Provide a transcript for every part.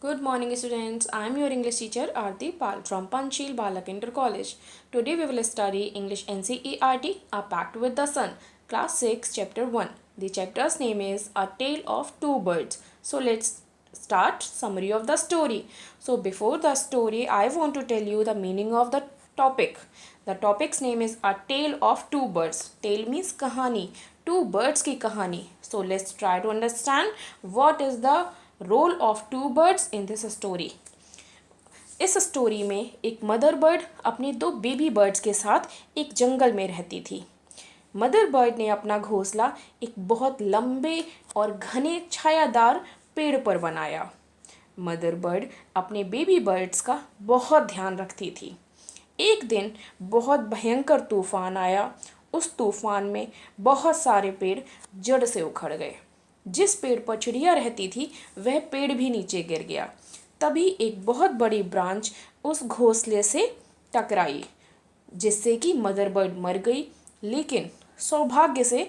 Good morning, students. I am your English teacher Aarti Pal from Panchsheel Balak Inter College. Today we will study English NCERT, A Pact with the Sun, Class 6, Chapter 1. The chapter's name is A Tale of Two Birds. So let's start summary of the story. So before the story, I want to tell you the meaning of the topic. The topic's name is A Tale of Two Birds. Tale means kahani. Two birds की कहानी. So let's try to understand what is the role of two birds in this story. इस story में एक mother bird अपने दो baby birds के साथ एक जंगल में रहती थी. मदर बर्ड ने अपना घोंसला एक बहुत लंबे और घने छायादार पेड़ पर बनाया. मदर बर्ड अपने बेबी बर्ड्स का बहुत ध्यान रखती थी. एक दिन बहुत भयंकर तूफान आया. उस तूफान में बहुत सारे पेड़ जड़ से उखड़ गए. जिस पेड़ पर चिड़िया रहती थी वह पेड़ भी नीचे गिर गया. तभी एक बहुत बड़ी ब्रांच उस घोंसले से टकराई जिससे कि मदर बर्ड मर गई, लेकिन सौभाग्य से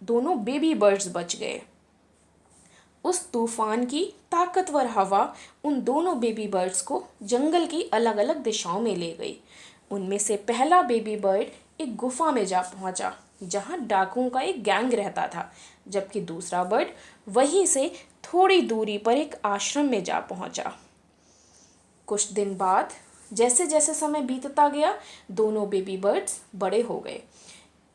दोनों बेबी बर्ड्स बच गए. उस तूफान की ताकतवर हवा उन दोनों बेबी बर्ड्स को जंगल की अलग अलग दिशाओं में ले गई. उनमें से पहला बेबी बर्ड एक गुफा में जा पहुंचा जहां डाकुओं का एक गैंग रहता था, जबकि दूसरा बर्ड वहीं से थोड़ी दूरी पर एक आश्रम में जा पहुंचा. कुछ दिन बाद जैसे जैसे समय बीतता गया, दोनों बेबी बर्ड्स बड़े हो गए.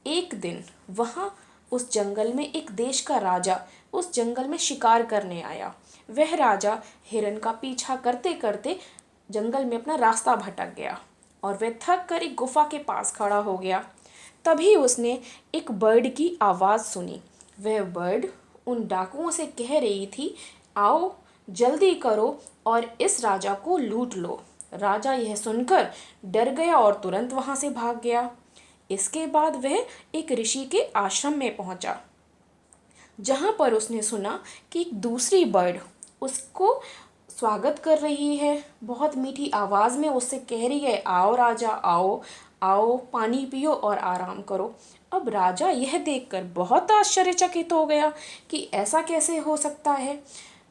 एक दिन वहां उस जंगल में एक देश का राजा उस जंगल में शिकार करने आया. वह राजा हिरन का पीछा करते करते जंगल में अपना रास्ता भटक गया और वह थक कर एक गुफा के पास खड़ा हो गया. तभी उसने एक बर्ड की आवाज़ सुनी. वह बर्ड उन डाकुओं से कह रही थी, आओ जल्दी करो और इस राजा को लूट लो. राजा यह सुनकर डर गया और तुरंत वहां से भाग गया. इसके बाद वह एक ऋषि के आश्रम में पहुंचा, जहां पर उसने सुना कि एक दूसरी बर्ड उसको स्वागत कर रही है. बहुत मीठी आवाज़ में उससे कह रही है, आओ राजा, आओ आओ, पानी पियो और आराम करो. अब राजा यह देखकर बहुत आश्चर्यचकित हो गया कि ऐसा कैसे हो सकता है.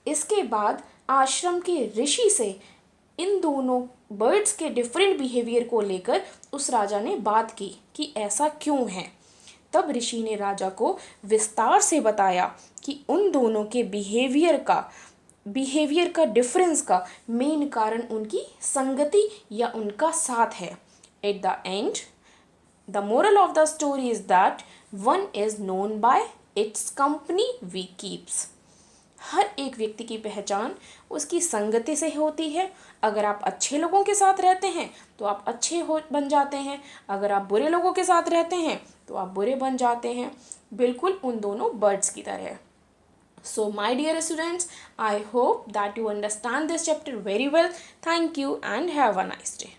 इसके बाद आश्रम के ऋषि से इन दोनों बर्ड्स के डिफरेंट बिहेवियर को लेकर उस राजा ने बात की कि ऐसा क्यों है. तब ऋषि ने राजा को विस्तार से बताया कि उन दोनों के बिहेवियर का डिफरेंस का मेन कारण उनकी संगति या उनका साथ है. At the end the moral of the story is that one is known by its company we keeps. हर एक व्यक्ति की पहचान उसकी संगति से होती है. अगर आप अच्छे लोगों के साथ रहते हैं तो आप अच्छे बन जाते हैं. अगर आप बुरे लोगों के साथ रहते हैं तो आप बुरे बन जाते हैं, बिल्कुल उन दोनों बर्ड्स की तरह. So my dear students, I hope that you understand this chapter very well. Thank you and have a nice day.